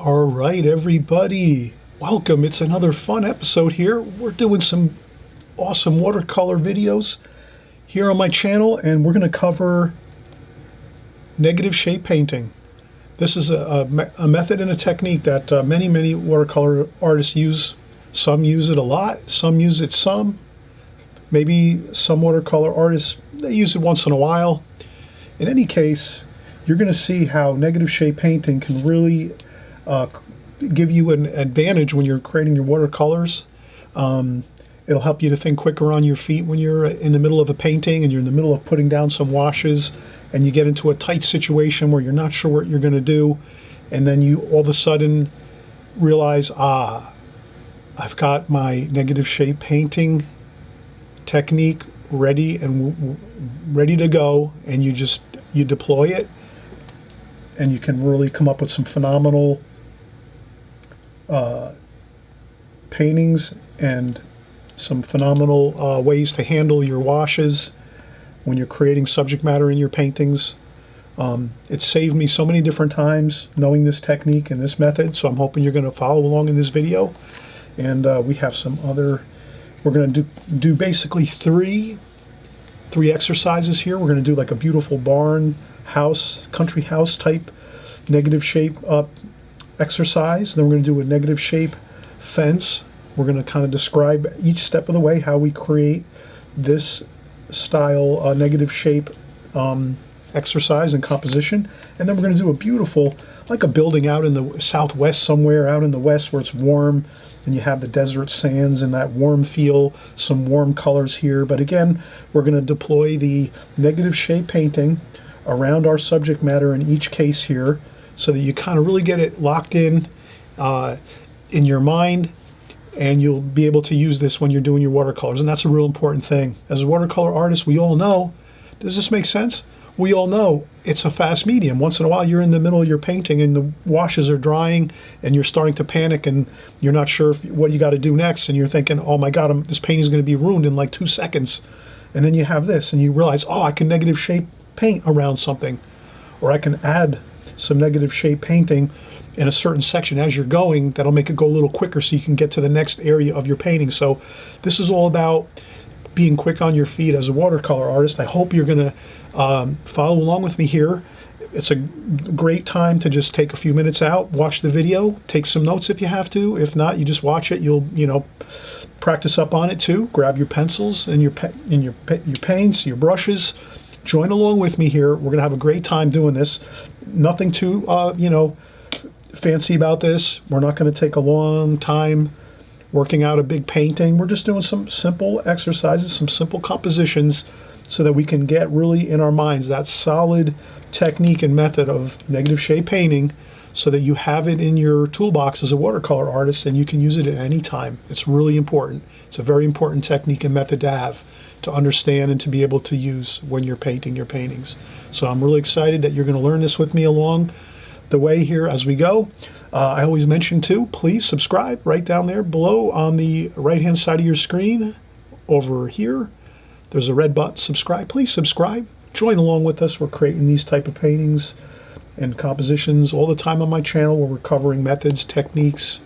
All right, everybody, welcome. It's another fun episode here. We're doing some awesome watercolor videos here on my channel, and we're going to cover negative shape painting. This is a method and a technique that many watercolor artists use. Some use it a lot, some use it some. Maybe some watercolor artists, they use it once in a while. In any case, you're going to see how negative shape painting can really give you an advantage when you're creating your watercolors. It'll help you to think quicker on your feet when you're in the middle of a painting and you're in the middle of putting down some washes and you get into a tight situation where you're not sure what you're going to do, and then you all of a sudden realize, I've got my negative shape painting technique ready to go, and you deploy it and you can really come up with some phenomenal paintings and some phenomenal ways to handle your washes when you're creating subject matter in your paintings. It saved me so many different times knowing this technique and this method, so I'm hoping you're going to follow along in this video. And we have some other, we're going to do basically three exercises here. We're going to do like a beautiful barn house, country house type negative shape exercise. Then we're going to do a negative shape fence. We're going to kind of describe each step of the way how we create this style negative shape exercise and composition. And then we're going to do a beautiful, like a building out in the southwest somewhere, out in the west where it's warm and you have the desert sands and that warm feel, some warm colors here. But again, we're going to deploy the negative shape painting around our subject matter in each case here, so that you kind of really get it locked in your mind, and you'll be able to use this when you're doing your watercolors. And that's a real important thing. As a watercolor artist, we all know, does this make sense? We all know it's a fast medium. Once in a while, you're in the middle of your painting and the washes are drying and you're starting to panic and you're not sure what you got to do next. And you're thinking, oh my God, this painting is going to be ruined in like 2 seconds. And then you have this and you realize, oh, I can negative shape paint around something, or I can add some negative shape painting in a certain section as you're going. That'll make it go a little quicker so you can get to the next area of your painting. So this is all about being quick on your feet as a watercolor artist. I hope you're going to follow along with me here. It's a great time to just take a few minutes out, watch the video, take some notes if you have to. If not, you just watch it. You'll practice up on it too. Grab your pencils and your paints, your brushes. Join along with me here. We're going to have a great time doing this. Nothing too, fancy about this. We're not going to take a long time working out a big painting. We're just doing some simple exercises, some simple compositions, so that we can get really in our minds that solid technique and method of negative shape painting, so that you have it in your toolbox as a watercolor artist and you can use it at any time. It's really important. It's a very important technique and method to have, to understand and to be able to use when you're painting your paintings. So I'm really excited that you're going to learn this with me along the way here as we go. I always mention too, please subscribe right down there below on the right hand side of your screen. Over here, there's a red button, subscribe. Please subscribe. Join along with us. We're creating these type of paintings and compositions all the time on my channel, where we're covering methods, techniques,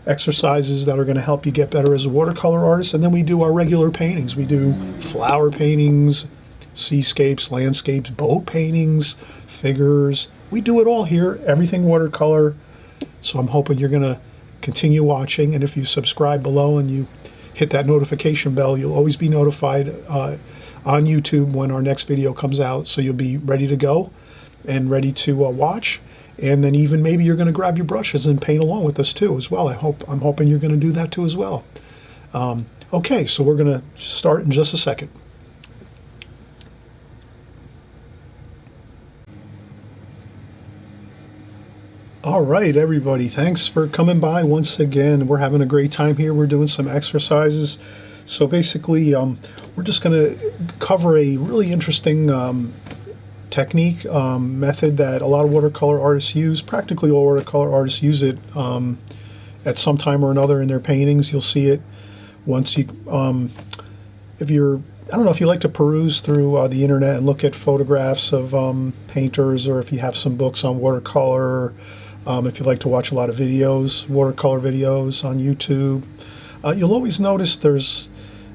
exercises that are going to help you get better as a watercolor artist. And then we do our regular paintings. We do flower paintings, seascapes, landscapes, boat paintings, figures. We do it all here, everything watercolor. So I'm hoping you're going to continue watching. And if you subscribe below and you hit that notification bell, you'll always be notified on YouTube when our next video comes out. So you'll be ready to go and ready to watch. And then even maybe you're going to grab your brushes and paint along with us too as well. I'm hoping you're going to do that too as well. Okay, so we're going to start in just a second. All right, everybody, thanks for coming by once again. We're having a great time here. We're doing some exercises. So basically, we're just going to cover a really interesting technique, method that a lot of watercolor artists use. Practically all watercolor artists use it at some time or another in their paintings. You'll see it once you, if you're, I don't know if you like to peruse through the internet and look at photographs of painters, or if you have some books on watercolor, If you like to watch a lot of videos, watercolor videos on YouTube, you'll always notice there's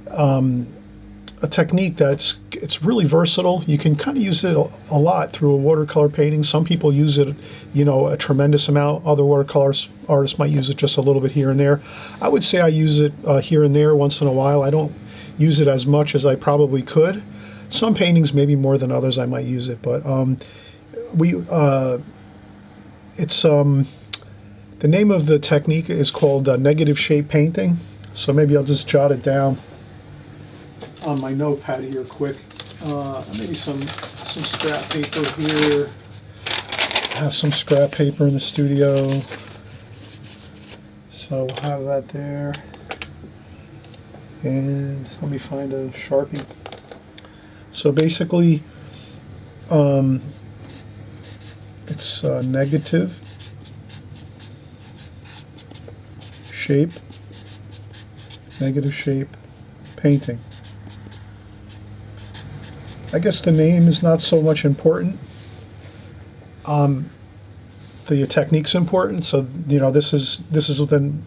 a technique it's really versatile. You can kind of use it a lot through a watercolor painting. Some people use it, a tremendous amount. Other watercolor artists might use it just a little bit here and there. I would say I use it here and there once in a while. I don't use it as much as I probably could. Some paintings, maybe more than others, I might use it. But it's the name of the technique is called negative shape painting. So maybe I'll just jot it down on my notepad here quick. Maybe some scrap paper here. I have some scrap paper in the studio, so we'll have that there. And let me find a Sharpie. So basically, it's negative shape painting. I guess the name is not so much important. The technique's important. So this is then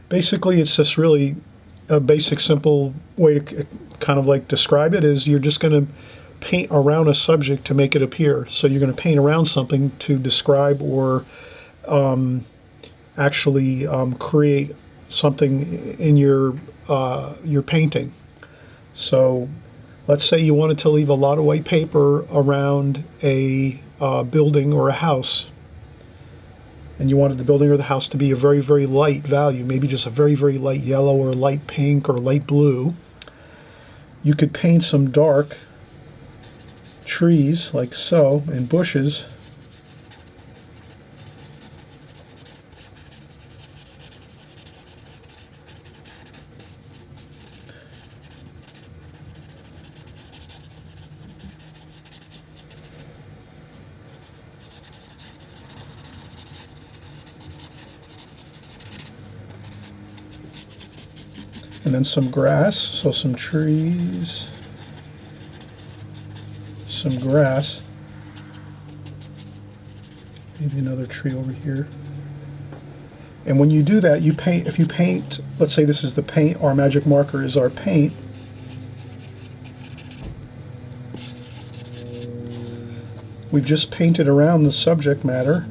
basically it's just really a basic, simple way to kind of like describe it is you're just going to paint around a subject to make it appear. So you're going to paint around something to describe or actually create something in your painting. So let's say you wanted to leave a lot of white paper around a building or a house, and you wanted the building or the house to be a very, very light value, maybe just a very, very light yellow or light pink or light blue. You could paint some dark trees like so and bushes. And then some grass, so some trees, some grass, maybe another tree over here. And when you do that, you paint, if you paint, let's say this is the paint, our magic marker is our paint. We've just painted around the subject matter,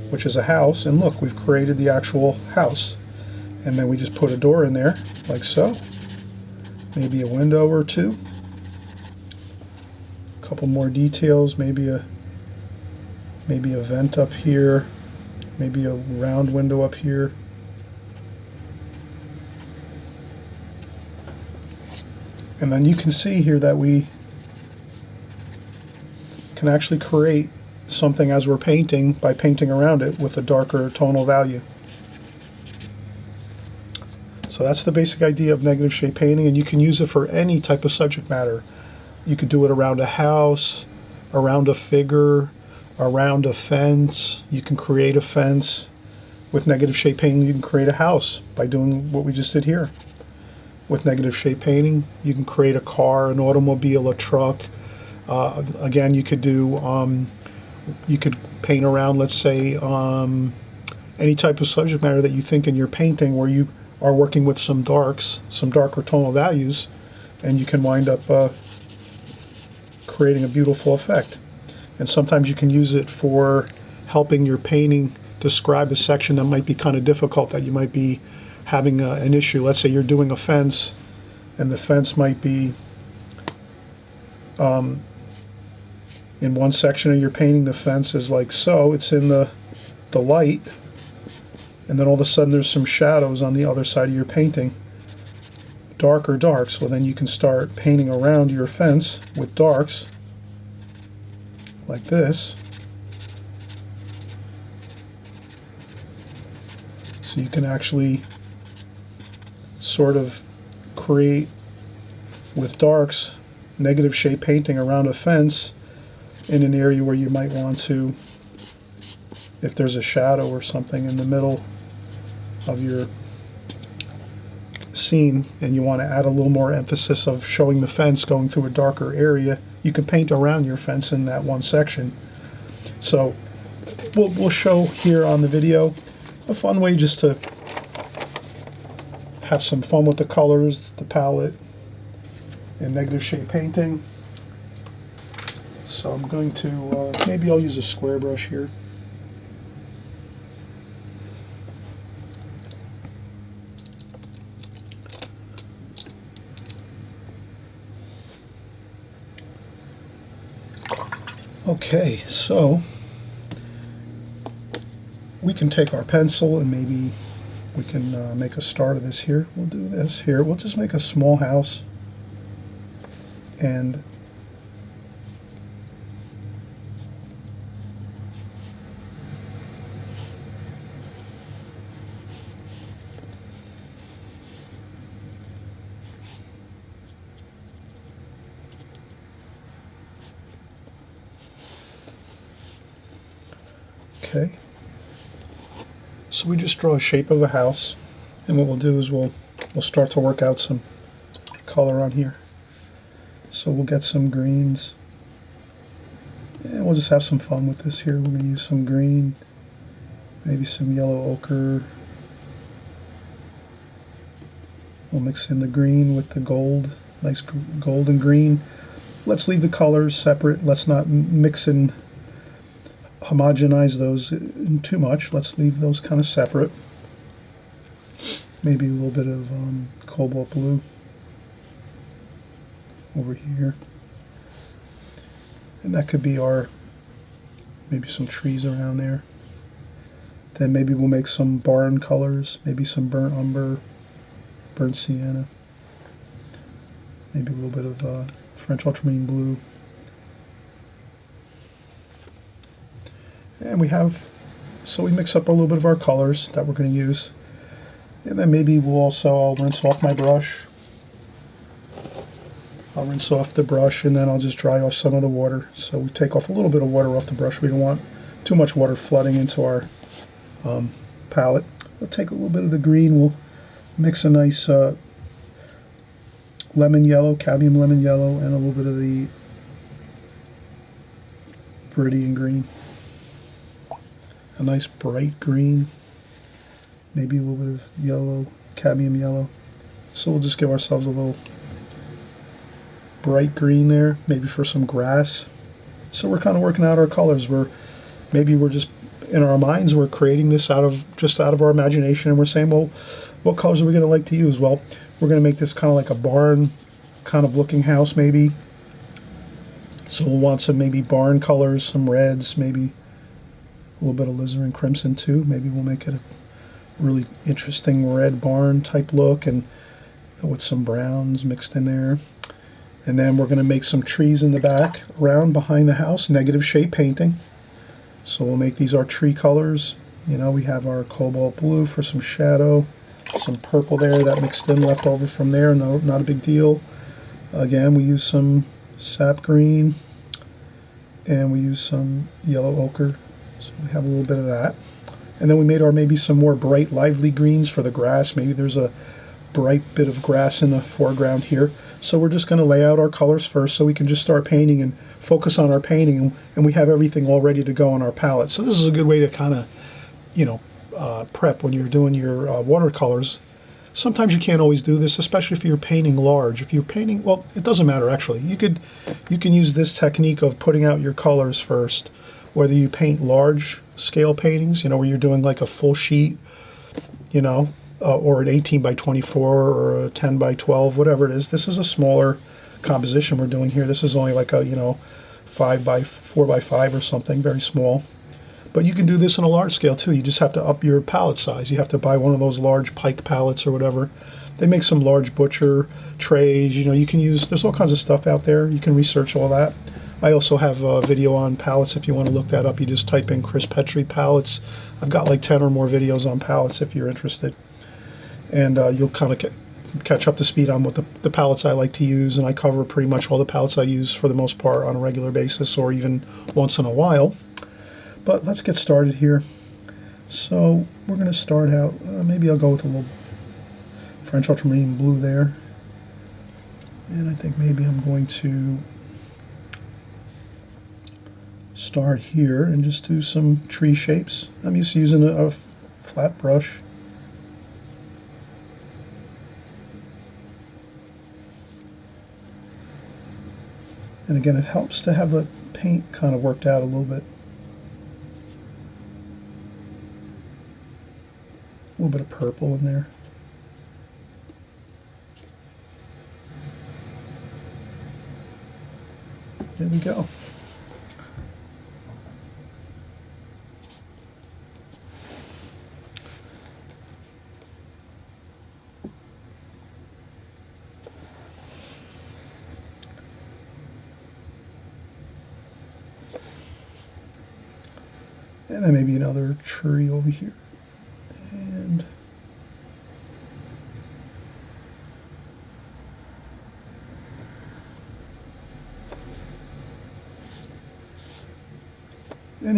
which is a house, and look, we've created the actual house. And then we just put a door in there, like so. Maybe a window or two. A couple more details, maybe a vent up here, maybe a round window up here. And then you can see here that we can actually create something as we're painting by painting around it with a darker tonal value. So that's the basic idea of negative shape painting, and you can use it for any type of subject matter. You could do it around a house, around a figure, around a fence. You can create a fence. With negative shape painting, you can create a house by doing what we just did here. With negative shape painting, you can create a car, an automobile, a truck. Again, you could do, you could paint around, let's say, any type of subject matter that you think in your painting where you are working with some darks, some darker tonal values, and you can wind up creating a beautiful effect. And sometimes you can use it for helping your painting describe a section that might be kind of difficult, that you might be having an issue. Let's say you're doing a fence, and the fence might be in one section of your painting, the fence is like so, it's in the light, and then all of a sudden there's some shadows on the other side of your painting, darker darks. Well, then you can start painting around your fence with darks like this. So you can actually sort of create with darks negative shape painting around a fence in an area where you might want to, if there's a shadow or something in the middle of your scene and you want to add a little more emphasis of showing the fence going through a darker area, you can paint around your fence in that one section. So we'll show here on the video a fun way just to have some fun with the colors, the palette, and negative shade painting. So I'm going to, maybe I'll use a square brush here. Okay, so we can take our pencil and maybe we can make a start of this here. We'll do this here. We'll just make a small house, and okay. So we just draw a shape of a house, and what we'll do is we'll start to work out some color on here. So we'll get some greens, and we'll just have some fun with this here. We're going to use some green, maybe some yellow ochre. We'll mix in the green with the gold, nice gold and green. Let's leave the colors separate. Let's not mix and homogenize those too much. Let's leave those kind of separate. Maybe a little bit of cobalt blue over here, and that could be our, maybe some trees around there. Then maybe we'll make some barn colors, maybe some burnt umber, burnt sienna, maybe a little bit of French ultramarine blue. And we have, so we mix up a little bit of our colors that we're going to use. And then maybe we'll also, I'll rinse off my brush. I'll rinse off the brush, and then I'll just dry off some of the water. So we take off a little bit of water off the brush. We don't want too much water flooding into our palette. We'll take a little bit of the green. We'll mix a nice lemon yellow, cadmium lemon yellow, and a little bit of the viridian green. A nice bright green, maybe a little bit of yellow, cadmium yellow. So we'll just give ourselves a little bright green there, maybe for some grass. So we're kind of working out our colors. Maybe we're just, in our minds, we're creating this out of our imagination, and we're saying, well, what colors are we going to like to use? Well, we're going to make this kind of like a barn kind of looking house, maybe. So we'll want some maybe barn colors, some reds, maybe a little bit of alizarin crimson too. Maybe we'll make it a really interesting red barn type look, and with some browns mixed in there. And then we're going to make some trees in the back around behind the house, negative shade painting. So we'll make these our tree colors. You know, we have our cobalt blue for some shadow, some purple there that mixed in, left over from there, no, not a big deal. Again, we use some sap green, and we use some yellow ochre. So we have a little bit of that. And then we made maybe some more bright, lively greens for the grass. Maybe there's a bright bit of grass in the foreground here. So we're just going to lay out our colors first so we can just start painting and focus on our painting, and we have everything all ready to go on our palette. So this is a good way to kind of, you know, prep when you're doing your watercolors. Sometimes you can't always do this, especially if you're painting large. If you're painting, well, it doesn't matter actually. You can use this technique of putting out your colors first, whether you paint large scale paintings, you know, where you're doing like a full sheet, you know, or an 18 by 24 or a 10 by 12, whatever it is. This is a smaller composition we're doing here. This is only like a, you know, 5 by 4 by 5 or something, very small. But you can do this on a large scale too. You just have to up your palette size. You have to buy one of those large Pike palettes or whatever. They make some large butcher trays. You know, you can use, there's all kinds of stuff out there. You can research all that. I also have a video on palettes if you want to look that up. You just type in Chris Petri palettes. I've got like 10 or more videos on palettes if you're interested. And you'll kind of catch up to speed on what the palettes I like to use, and I cover pretty much all the palettes I use for the most part on a regular basis, or even once in a while. But let's get started here. So we're going to start out, maybe I'll go with a little French ultramarine blue there. And I think maybe I'm going to start here and just do some tree shapes. I'm just using a flat brush. And again, it helps to have the paint kind of worked out a little bit. A little bit of purple in there. There we go. And then maybe another tree over here. And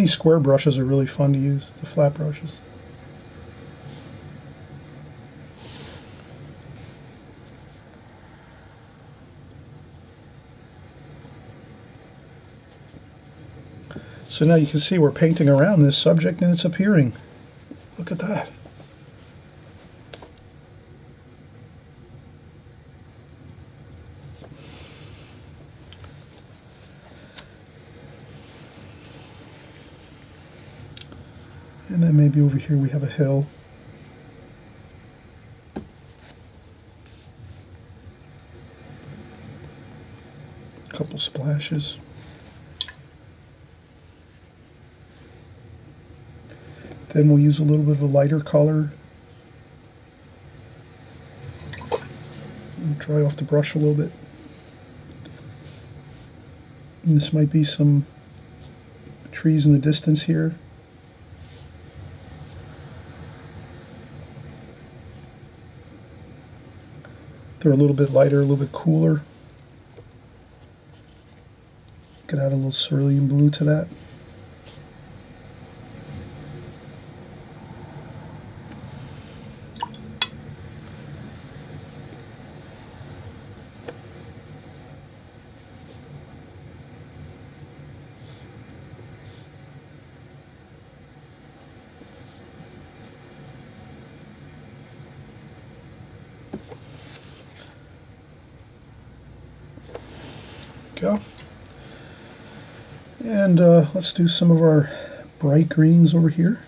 these square brushes are really fun to use, the flat brushes. So now you can see we're painting around this subject and it's appearing. Look at that. And then maybe over here we have a hill. A couple splashes. Then we'll use a little bit of a lighter color. And dry off the brush a little bit. And this might be some trees in the distance here. They're a little bit lighter, a little bit cooler. Could add a little cerulean blue to that. Go. And let's do some of our bright greens over here.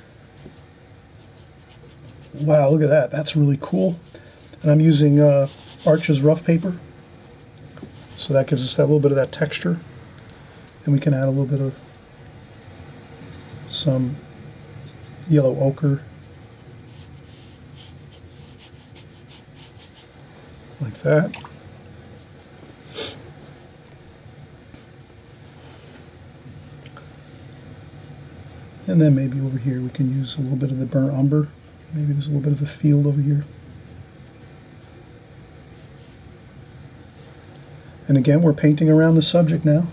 Wow, look at that. That's really cool. And I'm using Arches rough paper. So that gives us that little bit of that texture. And we can add a little bit of some yellow ochre. Like that. And then maybe over here we can use a little bit of the burnt umber. Maybe there's a little bit of a field over here. And again, we're painting around the subject now.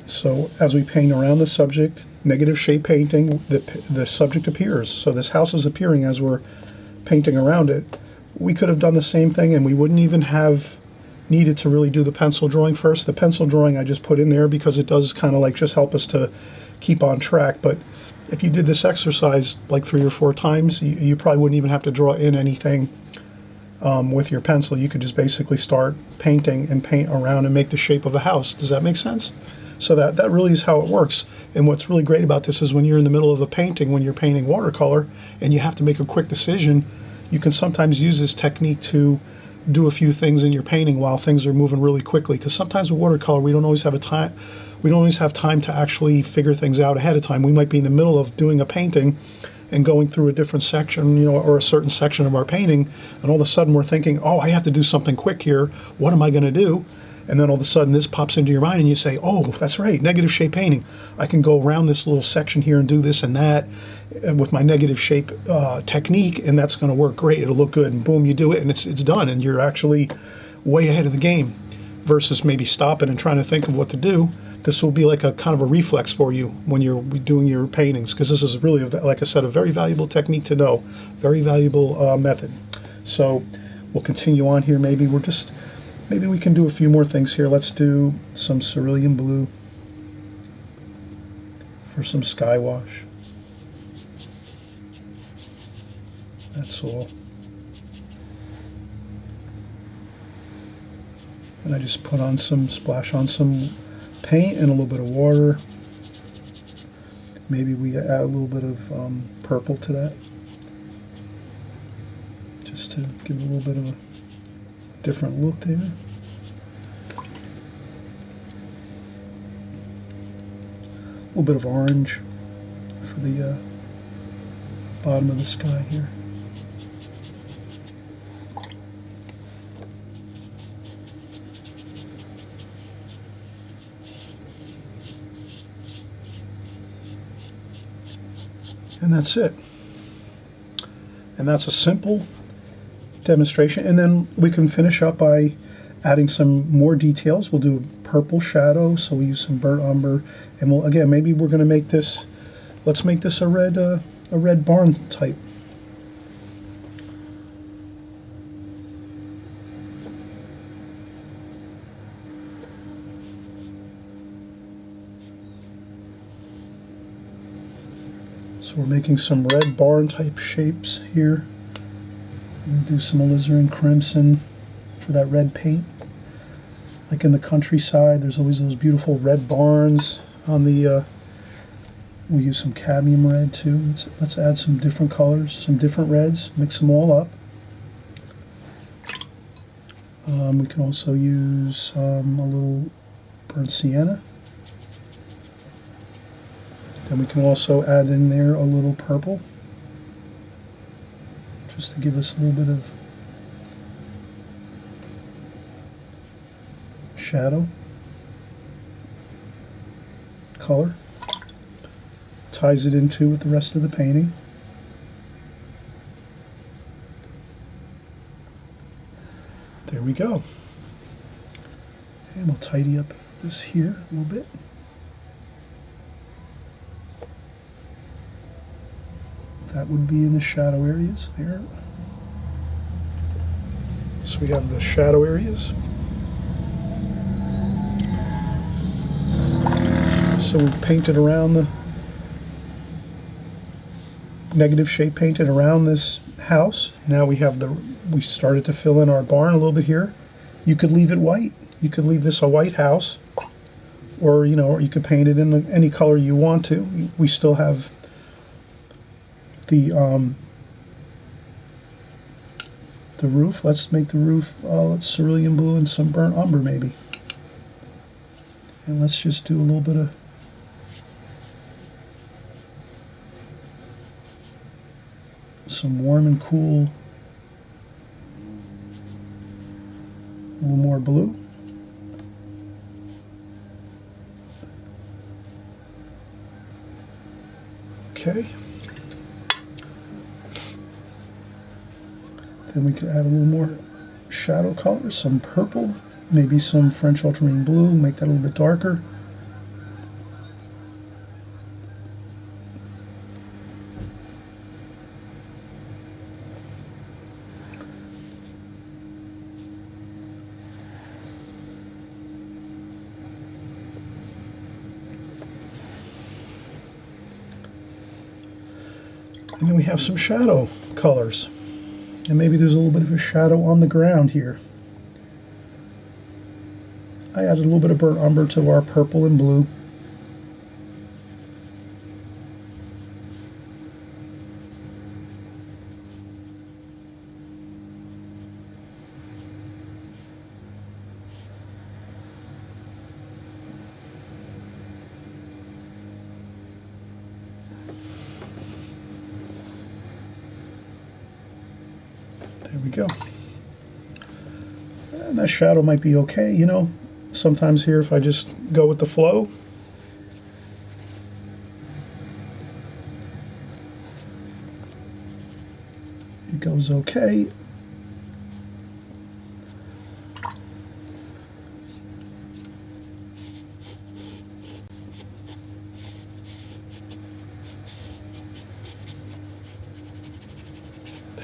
So as we paint around the subject, negative shape painting, the subject appears. So this house is appearing as we're painting around it. We could have done the same thing and we wouldn't even have needed to really do the pencil drawing first. The pencil drawing I just put in there because it does kind of like just help us to keep on track. But if you did this exercise like 3 or 4 times, you probably wouldn't even have to draw in anything with your pencil. You could just basically start painting and paint around and make the shape of a house. Does that make sense? So that really is how it works. And what's really great about this is when you're in the middle of a painting, when you're painting watercolor and you have to make a quick decision, you can sometimes use this technique to do a few things in your painting while things are moving really quickly. Because sometimes with watercolor, we don't always have time to actually figure things out ahead of time. We might be in the middle of doing a painting and going through a different section, you know, or a certain section of our painting, and all of a sudden we're thinking, oh, I have to do something quick here. What am I going to do? And then all of a sudden this pops into your mind and you say, oh, that's right, negative shape painting. I can go around this little section here and do this and that with my negative shape technique, and that's going to work great. It'll look good, and boom, you do it, and it's done, and you're actually way ahead of the game versus maybe stopping and trying to think of what to do. this will be like a kind of a reflex for you when you're doing your paintings, because this is really, like I said, a very valuable technique to know, very valuable method. So we'll continue on here. Maybe we can do a few more things here. Let's do some cerulean blue for some sky wash. That's all. And I just splash on some paint and a little bit of water. Maybe we add a little bit of purple to that, just to give it a little bit of a different look there. A little bit of orange for the bottom of the sky here. And that's it. And that's a simple demonstration. And then we can finish up by adding some more details. We'll do purple shadow, so we use some burnt umber. And we'll, again, maybe we're going to make this, let's make this a red barn type. So we're making some red barn type shapes here. We'll do some alizarin crimson for that red paint. Like in the countryside, there's always those beautiful red barns on the, we'll use some cadmium red too. Let's add some different colors, some different reds, mix them all up. We can also use a little burnt sienna. Then we can also add in there a little purple, just to give us a little bit of shadow color. Ties it into with the rest of the painting. There we go. And we'll tidy up this here a little bit. That would be in the shadow areas there. So we have the shadow areas. So we've painted around the negative shape, painted around this house. Now we started to fill in our barn a little bit here. You could leave it white. You could leave this a white house, or or you could paint it in any color you want to. We still have the roof. Let's make the roof, let's cerulean blue and some burnt umber maybe. And let's just do a little bit of some warm and cool, a little more blue. Okay. Then we could add a little more shadow color, some purple, maybe some French ultramarine blue, make that a little bit darker. And then we have some shadow colors. And maybe there's a little bit of a shadow on the ground here. I added a little bit of burnt umber to our purple and blue. There we go. And that shadow might be okay, Sometimes here, if I just go with the flow, it goes okay.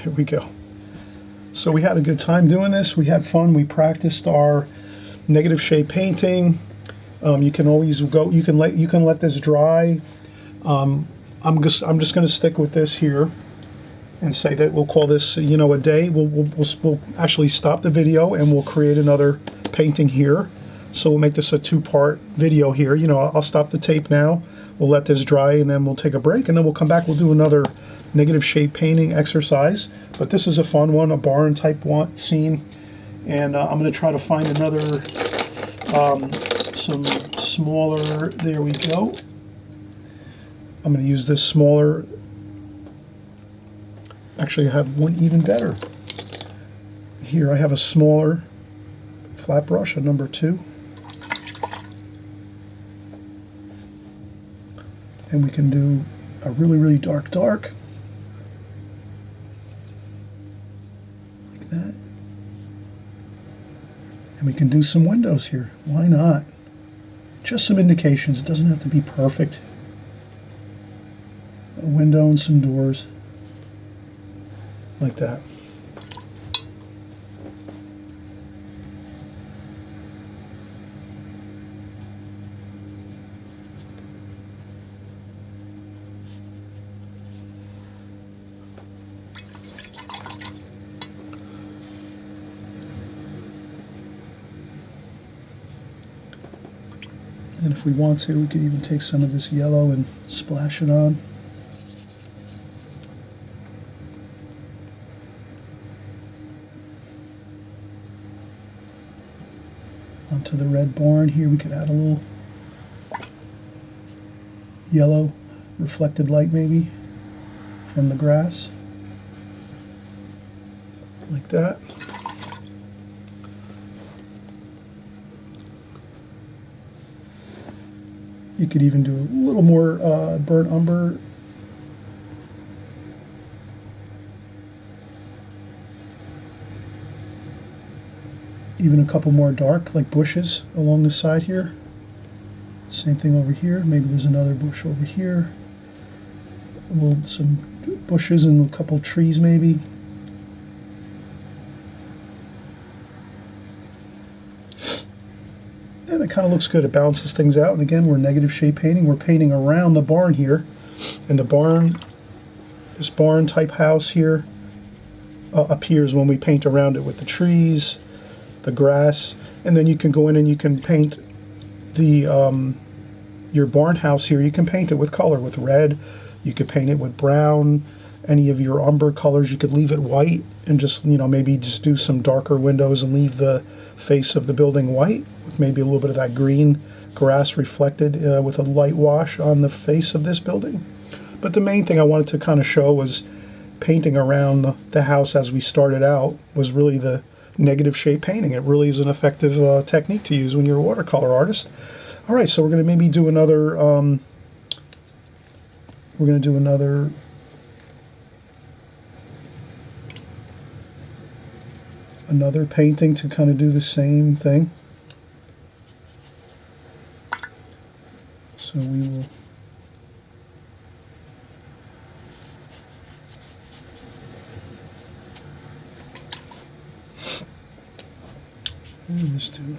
There we go. So we had a good time doing this. We had fun. We practiced our negative shade painting. You can always go. You can let this dry. I'm just going to stick with this here and say that we'll call this, you know, a day. We'll actually stop the video and we'll create another painting here. So we'll make this a two-part video here. You know, I'll stop the tape now. We'll let this dry and then we'll take a break and then we'll come back. We'll do another negative shade painting exercise. But this is a fun one, a barn type scene. And I'm going to try to find another, some smaller, there we go. I'm going to use this smaller. Actually, I have one even better. Here I have a smaller flat brush, a number 2. And we can do a really, really dark, like that. And we can do some windows here. Why not? Just some indications. It doesn't have to be perfect. A window and some doors. Like that. And if we want to, we could even take some of this yellow and splash it on. Onto the red barn here, we could add a little yellow reflected light maybe from the grass. Like that. You could even do a little more burnt umber. Even a couple more dark, like bushes along the side here. Same thing over here. Maybe there's another bush over here. Some bushes and a couple trees maybe. And it kind of looks good. It balances things out. And again, we're negative shade painting. We're painting around the barn here. And the barn, this barn type house here, appears when we paint around it with the trees, the grass, and then you can go in and you can paint the your barn house here. You can paint it with color, with red. You could paint it with brown. Any of your umber colors. You could leave it white and just, you know, maybe just do some darker windows and leave the face of the building white with maybe a little bit of that green grass reflected with a light wash on the face of this building. But the main thing I wanted to kind of show was painting around the house as we started out was really the negative shade painting. It really is an effective technique to use when you're a watercolor artist. All right, so we're going to maybe do another. We're going to do another painting to kind of do the same thing. So we will. And this too.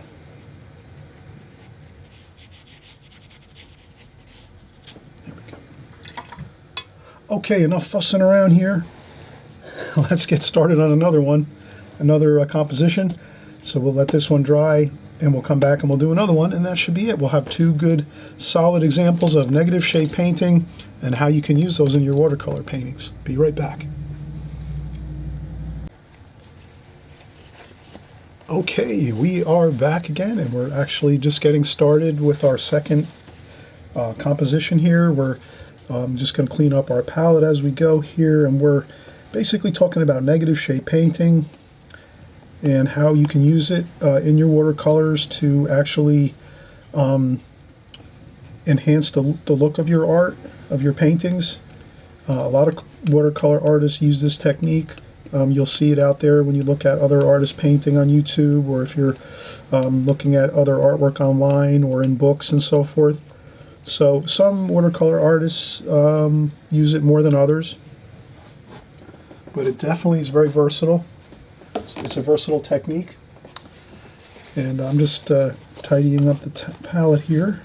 There we go. Okay, enough fussing around here. Let's get started on another one, another composition. So we'll let this one dry and we'll come back and we'll do another one, and that should be it. We'll have two good solid examples of negative shade painting and how you can use those in your watercolor paintings. Be right back. Okay, we are back again, and we're actually just getting started with our second composition here. We're just going to clean up our palette as we go here, and we're basically talking about negative shade painting and how you can use it in your watercolors to actually enhance the look of your art, of your paintings. A lot of watercolor artists use this technique. You'll see it out there when you look at other artists painting on YouTube, or if you're looking at other artwork online or in books and so forth. So some watercolor artists use it more than others. but it definitely is very versatile. It's a versatile technique. And I'm just tidying up the palette here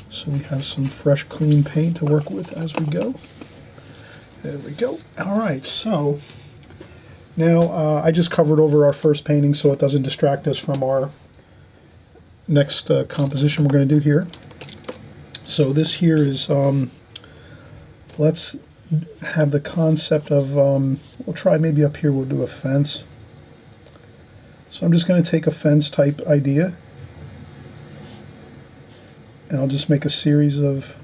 so we have some fresh, clean paint to work with as we go. There we go. All right, so now I just covered over our first painting so it doesn't distract us from our next composition we're going to do here. So this here is, let's have the concept of, we'll try maybe up here we'll do a fence. So I'm just going to take a fence type idea and I'll just make a series of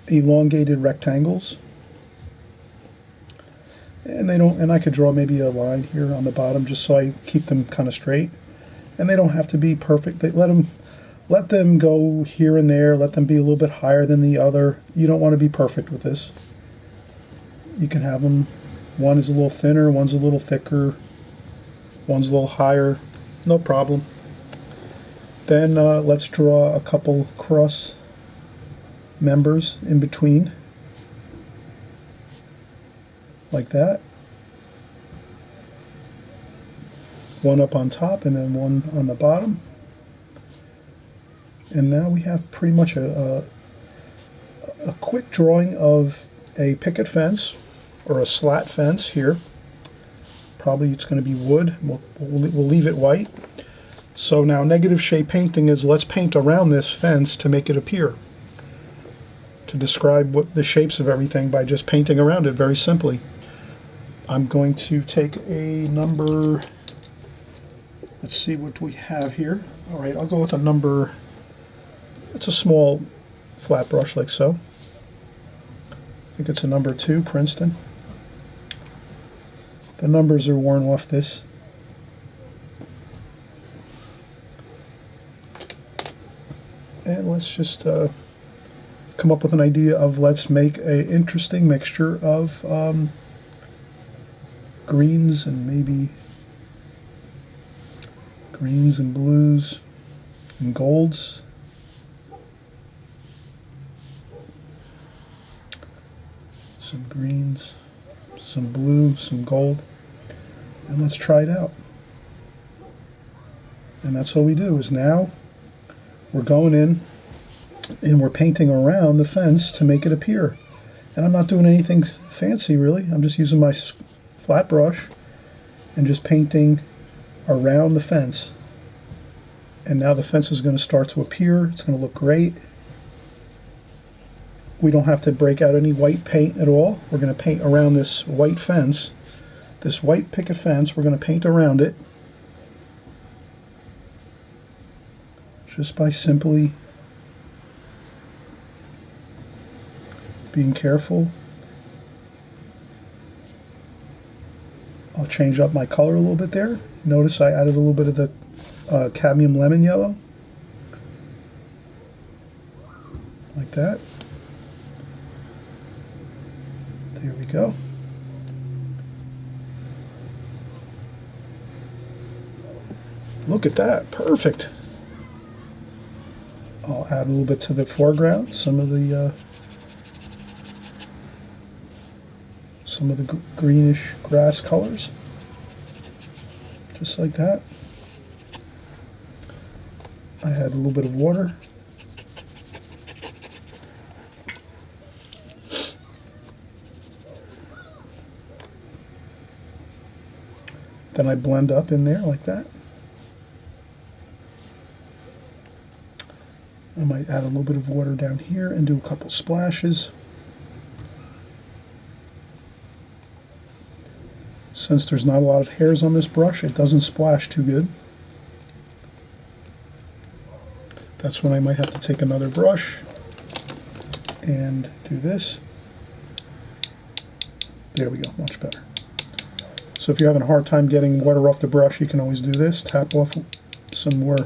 elongated rectangles. And I could draw maybe a line here on the bottom just so I keep them kind of straight. And they don't have to be perfect. Let them go here and there, let them be a little bit higher than the other. You don't want to be perfect with this. You can have them, one is a little thinner, one's a little thicker, one's a little higher, no problem. Then let's draw a couple cross members in between, like that. One up on top and then one on the bottom. And now we have pretty much a quick drawing of a picket fence or a slat fence here. Probably it's going to be wood. We'll leave it white. So now negative shade painting is let's paint around this fence to make it appear. To describe what the shapes of everything by just painting around it very simply. I'm going to take a number, let's see what we have here. All right, I'll go with a number, it's a small flat brush like so. I think it's a number 2, Princeton. The numbers are worn off this. And let's just come up with an idea of let's make an interesting mixture of greens and maybe greens and blues and golds. Some greens, some blue, some gold, and let's try it out. And that's what we do is now we're going in and we're painting around the fence to make it appear. And I'm not doing anything fancy really. I'm just using my flat brush and just painting around the fence. And now the fence is going to start to appear. It's going to look great. We don't have to break out any white paint at all. We're going to paint around this white fence, this white picket fence. We're going to paint around it just by simply being careful. I'll change up my color a little bit there. Notice I added a little bit of the cadmium lemon yellow, like that. There we go. Look at that, perfect. I'll add a little bit to the foreground, some of the greenish grass colors, just like that. I add a little bit of water. Then I blend up in there like that. I might add a little bit of water down here and do a couple splashes. Since there's not a lot of hairs on this brush, it doesn't splash too good. That's when I might have to take another brush and do this. There we go, much better. So if you're having a hard time getting water off the brush, you can always do this. Tap off some more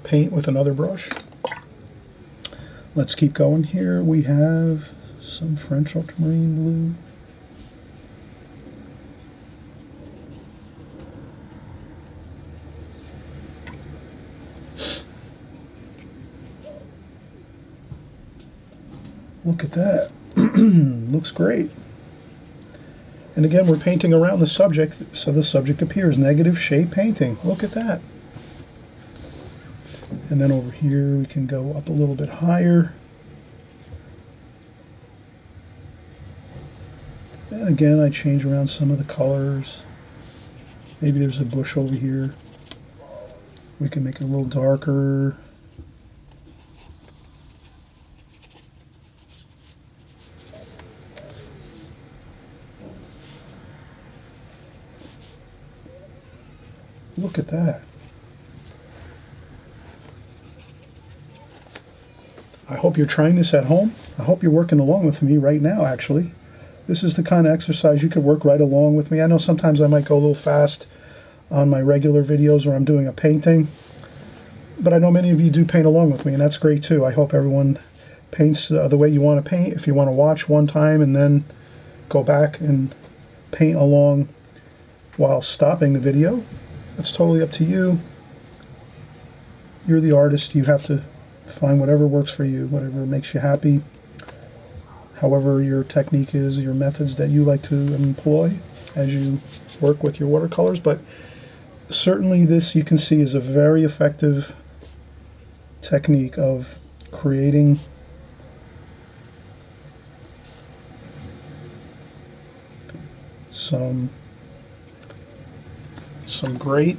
paint with another brush. Let's keep going here. We have some French ultramarine blue. Look at that. Looks great. And again, we're painting around the subject, so the subject appears. Negative shape painting. Look at that. And then over here, we can go up a little bit higher. And again, I change around some of the colors. Maybe there's a bush over here. We can make it a little darker. Look at that. I hope you're trying this at home. I hope you're working along with me right now, actually. This is the kind of exercise you could work right along with me. I know sometimes I might go a little fast on my regular videos or I'm doing a painting, but I know many of you do paint along with me, and that's great too. I hope everyone paints the way you want to paint. If you want to watch one time and then go back and paint along while stopping the video, that's totally up to you. You're the artist. You have to find whatever works for you, whatever makes you happy, however your technique is, your methods that you like to employ as you work with your watercolors. But certainly this, you can see, is a very effective technique of creating some great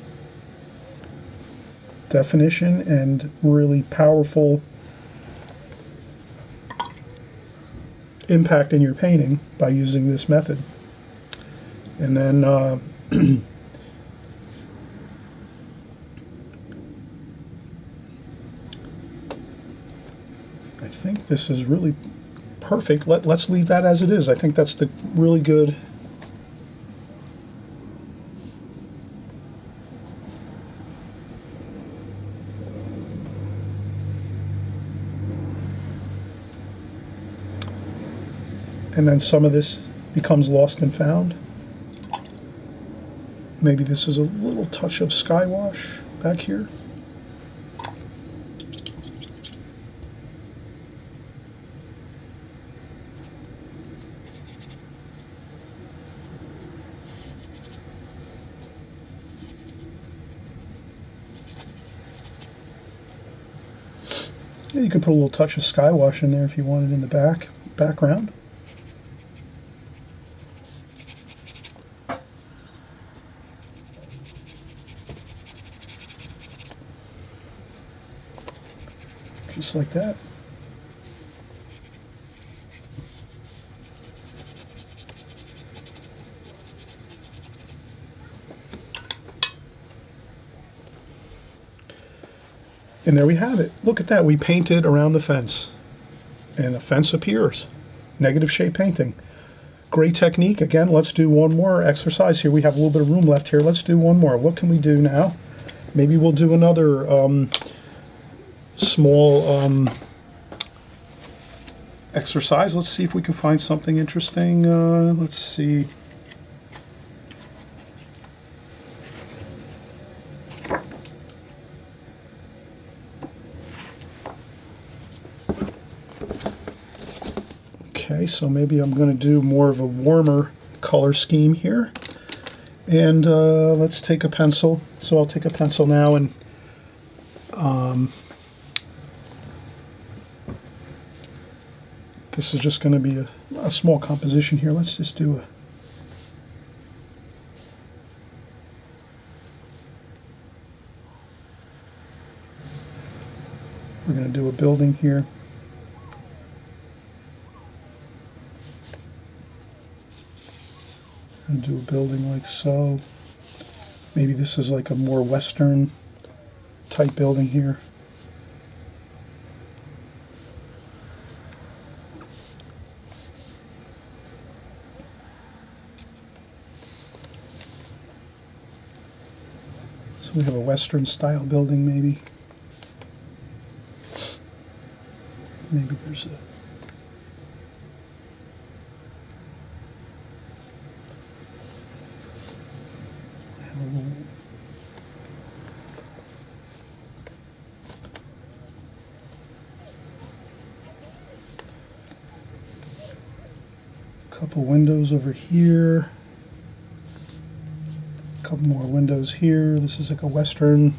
definition and really powerful impact in your painting by using this method. And then I think this is really perfect. Let's leave that as it is. I think that's the really good. And then some of this becomes lost and found. Maybe this is a little touch of sky wash back here. Yeah, you could put a little touch of sky wash in there if you wanted in the background. Just like that. And there we have it. Look at that. We painted around the fence, and the fence appears. Negative shape painting. Great technique. Again, let's do one more exercise here. We have a little bit of room left here. Let's do one more. What can we do now? Maybe we'll do another small exercise. Let's see if we can find something interesting. Let's see. Okay, so maybe I'm going to do more of a warmer color scheme here. And let's take a pencil. So I'll take a pencil now, and this is just going to be a small composition here. Let's just do a... We're going to do a building here. And do a building like so. Maybe this is like a more Western type building here. So we have a Western style building maybe. Maybe there's a... couple windows over here. couple more windows here. This is like a western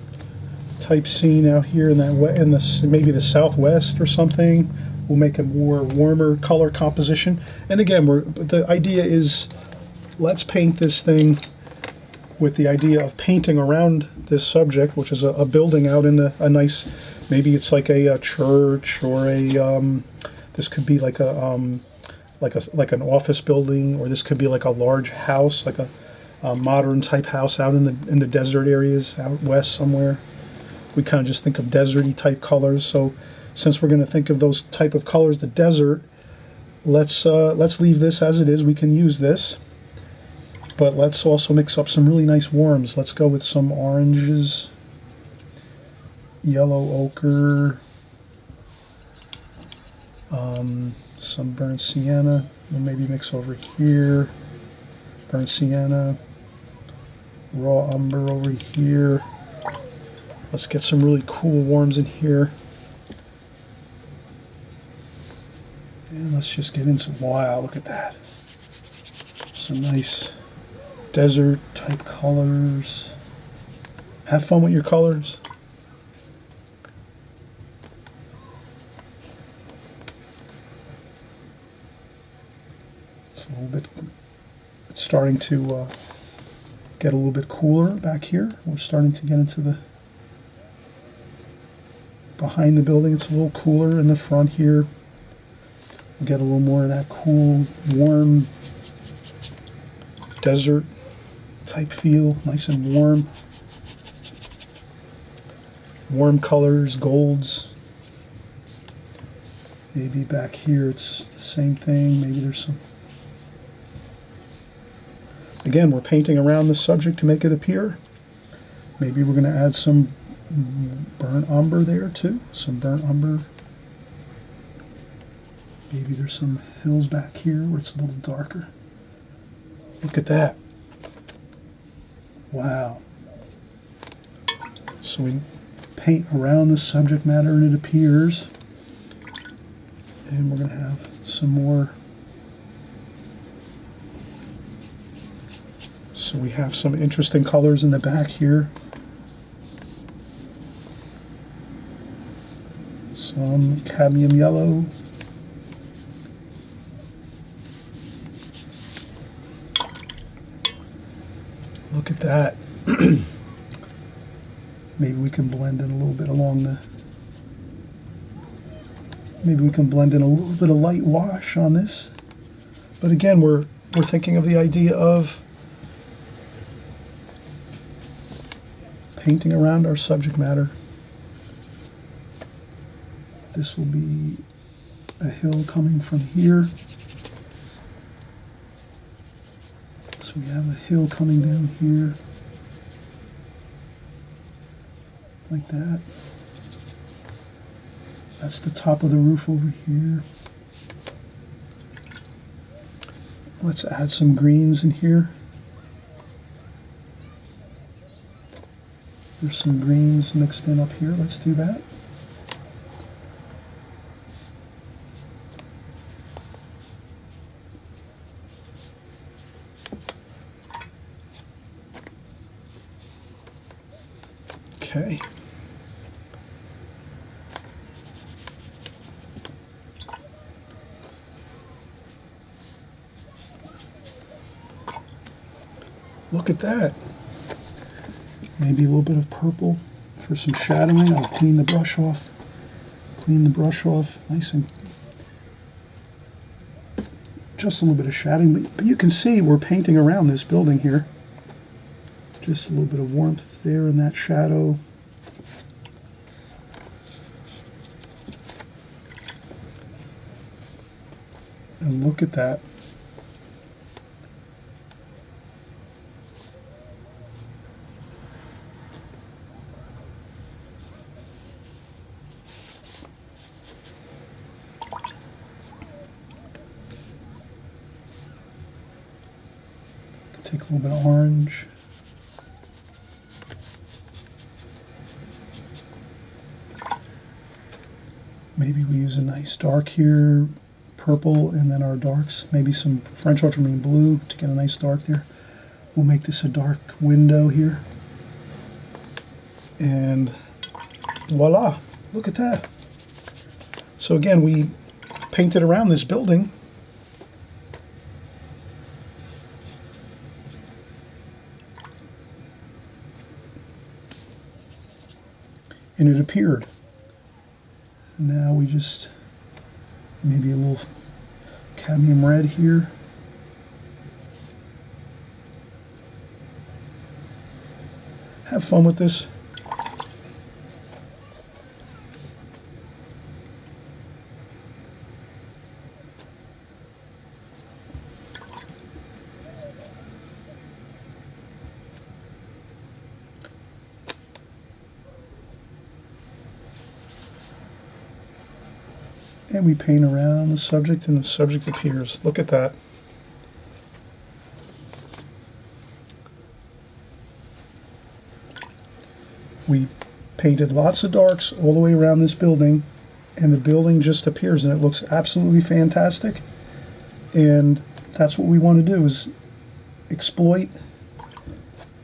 type scene out here in that maybe the southwest or something. We'll make a more warmer color composition. And again, the idea is, let's paint this thing with the idea of painting around this subject, which is a building out in a nice, maybe it's like a church, or this could be like like an office building, or this could be like a large house, like a modern type house out in the desert areas out west somewhere. We kind of just think of deserty type colors. So since we're going to think of those type of colors, the desert, let's leave this as it is. We can use this, but let's also mix up some really nice warms. Let's go with some oranges, yellow ochre, some burnt sienna. We'll maybe mix over here, burnt sienna, raw umber over here. Let's get some really cool warms in here. And let's just get into, wow, look at that. Some nice desert type colors. Have fun with your colors. It's a little bit, it's starting to get a little bit cooler back here. We're starting to get into the behind the building. It's a little cooler in the front here. We'll get a little more of that cool, warm desert type feel, nice and warm. Warm colors, golds. Maybe back here it's the same thing. Maybe there's some. Again, we're painting around the subject to make it appear. Maybe we're going to add some burnt umber there too. Some burnt umber. Maybe there's some hills back here where it's a little darker. Look at that. Wow. So we paint around the subject matter and it appears. And we're going to have some more. So we have some interesting colors in the back here. Some cadmium yellow. Look at that. Maybe we can blend in a little bit along the, maybe we can blend in a little bit of light wash on this. But again, we're thinking of the idea of painting around our subject matter. This will be a hill coming from here. So we have a hill coming down here, like that. That's the top of the roof over here. Let's add some greens in here. There's some greens mixed in up here. Let's do that. Okay. Look at that. Maybe a little bit of purple for some shadowing. I'll clean the brush off. Clean the brush off nice and just a little bit of shadowing. But you can see we're painting around this building here. Just a little bit of warmth there in that shadow. And look at that. Take a little bit of orange. Maybe we use a nice dark here, purple, and then our darks, maybe some French ultramarine blue to get a nice dark there. We'll make this a dark window here. And voila, look at that. So again, we painted around this building. And it appeared. Now we just, maybe a little cadmium red here. Have fun with this. And we paint around the subject and the subject appears. Look at that. We painted lots of darks all the way around this building, and the building just appears, and it looks absolutely fantastic. And that's what we want to do, is exploit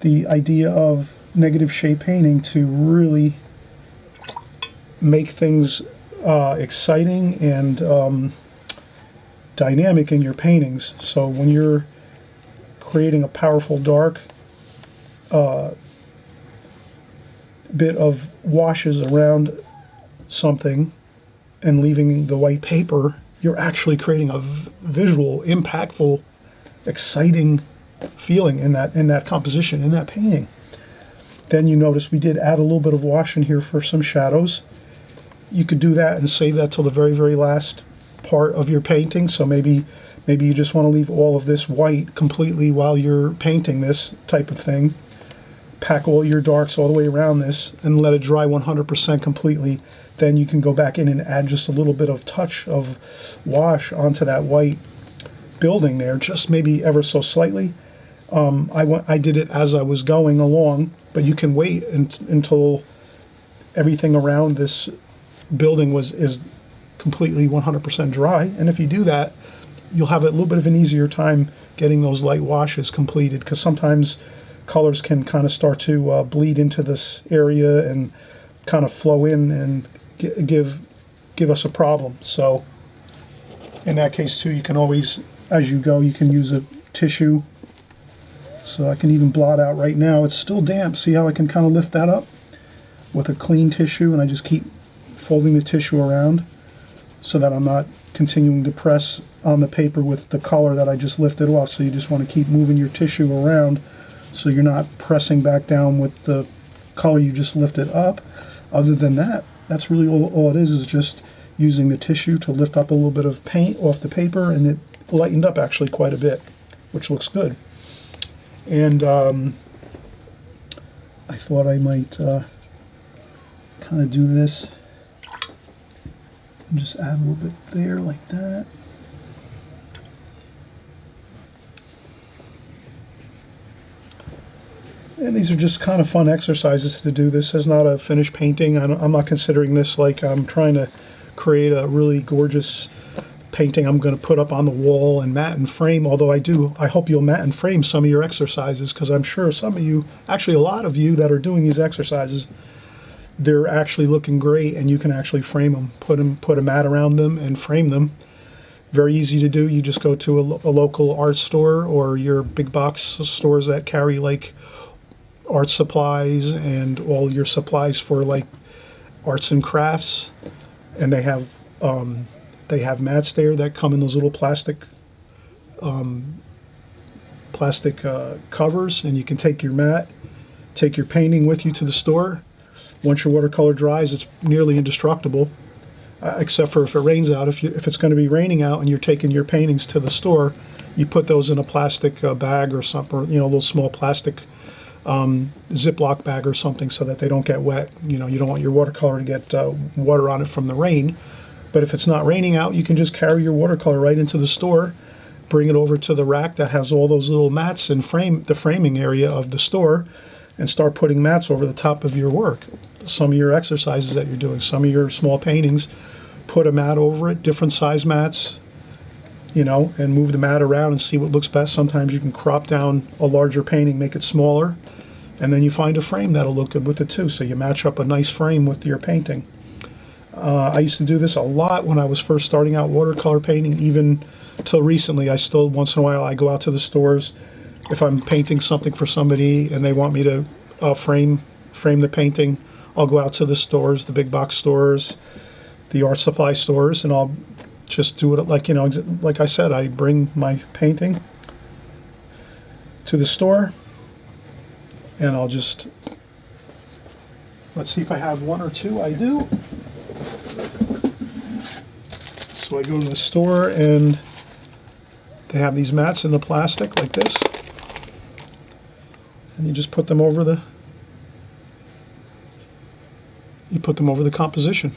the idea of negative shade painting to really make things exciting and dynamic in your paintings. So when you're creating a powerful dark bit of washes around something and leaving the white paper, you're actually creating a visual, impactful, exciting feeling in that composition, in that painting. Then you notice we did add a little bit of wash in here for some shadows. You could do that and save that till the very, very last part of your painting. So maybe you just want to leave all of this white completely while you're painting this type of thing. Pack all your darks all the way around this and let it dry 100% completely. Then you can go back in and add just a little bit of touch of wash onto that white building there, just maybe ever so slightly. I did it as I was going along, but you can wait until everything around this building is completely 100% dry. And if you do that, you'll have a little bit of an easier time getting those light washes completed, because sometimes colors can kind of start to bleed into this area and kind of flow in and give us a problem. So in that case too, you can always, as you go, you can use a tissue. So I can even blot out right now. It's still damp. See how I can kind of lift that up with a clean tissue, and I just keep folding the tissue around so that I'm not continuing to press on the paper with the color that I just lifted off. So you just want to keep moving your tissue around so you're not pressing back down with the color you just lifted up. Other than that, that's really all it is just using the tissue to lift up a little bit of paint off the paper, and it lightened up actually quite a bit, which looks good. And I thought I might kind of do this and just add a little bit there like that. And these are just kind of fun exercises to do. This is not a finished painting. I'm not considering this like I'm trying to create a really gorgeous painting I'm going to put up on the wall and mat and frame, although I hope you'll mat and frame some of your exercises, because I'm sure some of you, actually a lot of you that are doing these exercises, they're actually looking great, and you can actually frame them, put a mat around them and frame them. Very easy to do. You just go to a local art store or your big box stores that carry like art supplies and all your supplies for like arts and crafts, and they have mats there that come in those little plastic covers, and you can take your mat, take your painting with you to the store. Once your watercolor dries, it's nearly indestructible, except for if it rains out. If it's going to be raining out and you're taking your paintings to the store, you put those in a plastic bag or something, a little small plastic Ziploc bag or something, so that they don't get wet. You don't want your watercolor to get water on it from the rain. But if it's not raining out, you can just carry your watercolor right into the store, bring it over to the rack that has all those little mats in the framing area of the store, and start putting mats over the top of your work. Some of your exercises that you're doing, some of your small paintings, put a mat over it, different size mats, you know, and move the mat around and see what looks best. Sometimes you can crop down a larger painting, make it smaller, and then you find a frame that'll look good with it too. So you match up a nice frame with your painting. I used to do this a lot when I was first starting out watercolor painting, even till recently. I still, once in a while, I go out to the stores if I'm painting something for somebody and they want me to frame the painting. I'll go out to the stores, the big box stores, the art supply stores, and I'll just do it like, you know, like I said, I bring my painting to the store and I'll just, let's see if I have one or two. I do. So I go to the store and they have these mats in the plastic like this, and you just put them over the composition.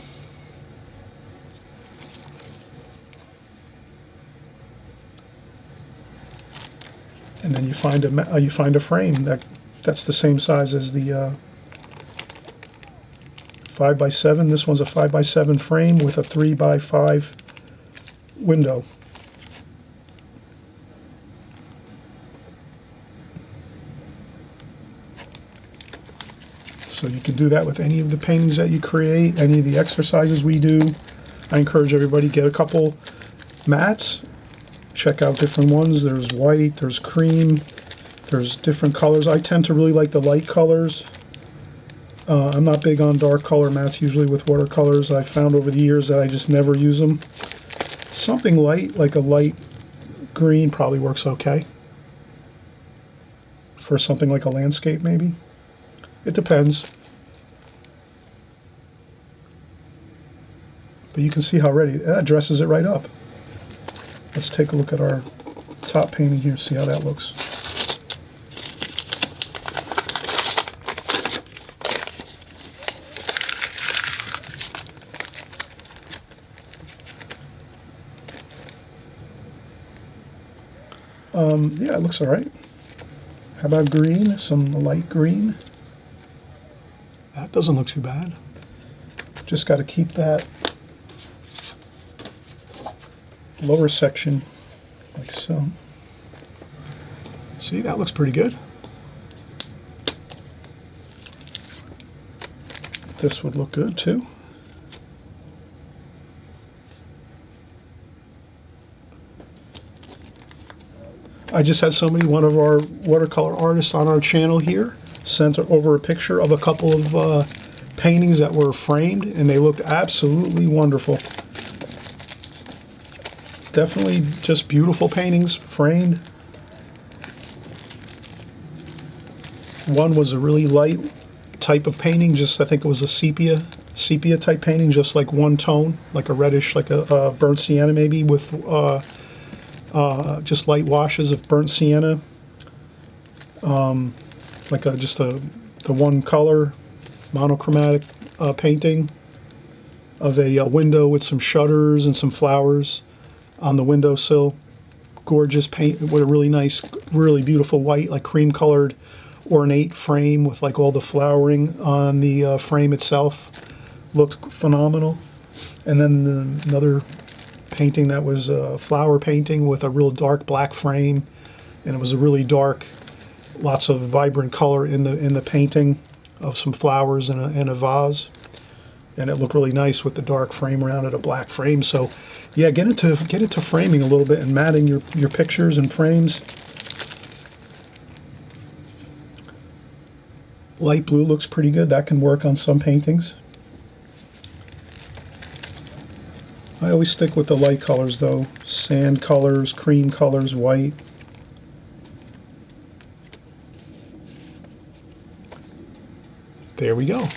And then you find a frame that's the same size as the 5x7. This one's a 5x7 frame with a 3x5 window. So you can do that with any of the paintings that you create, any of the exercises we do. I encourage everybody to get a couple mats, check out different ones. There's white, there's cream, there's different colors. I tend to really like the light colors. I'm not big on dark color mats usually with watercolors. I've found over the years that I just never use them. Something light, like a light green, probably works okay. For something like a landscape, maybe. It depends. But you can see how ready, that dresses it right up. Let's take a look at our top painting here, see how that looks. Yeah, it looks all right. How about green? Some light green. That doesn't look too bad. Just got to keep that lower section like so. See, that looks pretty good. This would look good too. I just had somebody, one of our watercolor artists on our channel here, sent over a picture of a couple of paintings that were framed, and they looked absolutely wonderful. Definitely just beautiful paintings, framed. One was a really light type of painting, just I think it was a sepia type painting, just like one tone, like a reddish, like a burnt sienna maybe, with just light washes of burnt sienna, like the one color monochromatic painting of a window with some shutters and some flowers on the windowsill. Gorgeous paint with a really nice, really beautiful white, like cream colored ornate frame with like all the flowering on the frame itself. Looked phenomenal. And then another painting that was a flower painting with a real dark black frame, and it was a really dark, lots of vibrant color in the painting of some flowers in a vase, and it looked really nice with the dark frame around it, a black frame. So yeah, get into framing a little bit and matting your pictures and frames. Light blue looks pretty good. That can work on some paintings. I always stick with the light colors though. Sand colors, cream colors, white. There we go.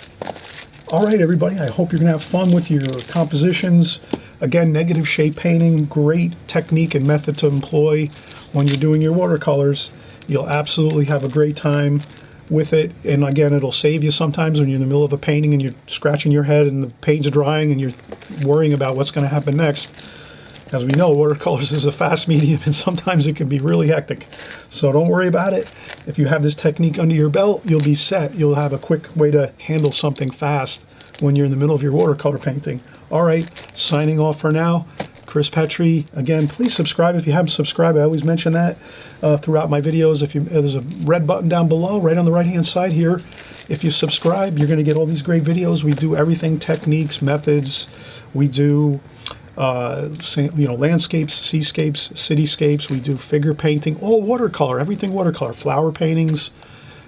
All right, everybody, I hope you're going to have fun with your compositions. Again, negative shape painting, great technique and method to employ when you're doing your watercolors. You'll absolutely have a great time with it, and again, it'll save you sometimes when you're in the middle of a painting and you're scratching your head and the paint's drying and you're worrying about what's going to happen next. As we know, watercolors is a fast medium and sometimes it can be really hectic. So don't worry about it. If you have this technique under your belt, you'll be set. You'll have a quick way to handle something fast when you're in the middle of your watercolor painting. All right, signing off for now. Chris Petri. Again, please subscribe if you haven't subscribed. I always mention that throughout my videos. There's a red button down below, right on the right-hand side here. If you subscribe, you're going to get all these great videos. We do everything, techniques, methods. We do landscapes, seascapes, cityscapes. We do figure painting, all watercolor, everything watercolor, flower paintings,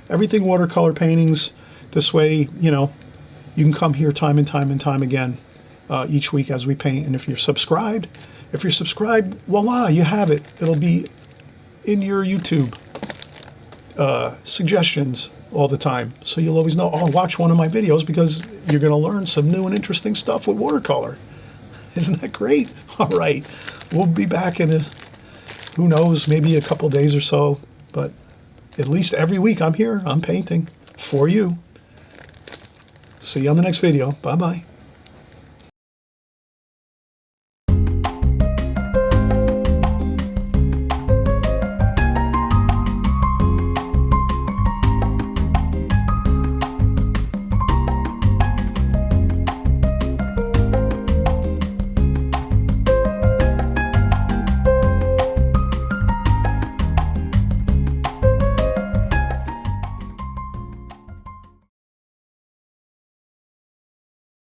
everything watercolor paintings. This way, you can come here time and time again each week as we paint. And if you're subscribed, voila, you have it. It'll be in your YouTube suggestions all the time. So you'll always know, oh, watch one of my videos, because you're going to learn some new and interesting stuff with watercolor. Isn't that great? All right. We'll be back in who knows, maybe a couple days or so. But at least every week I'm here. I'm painting for you. See you on the next video. Bye-bye.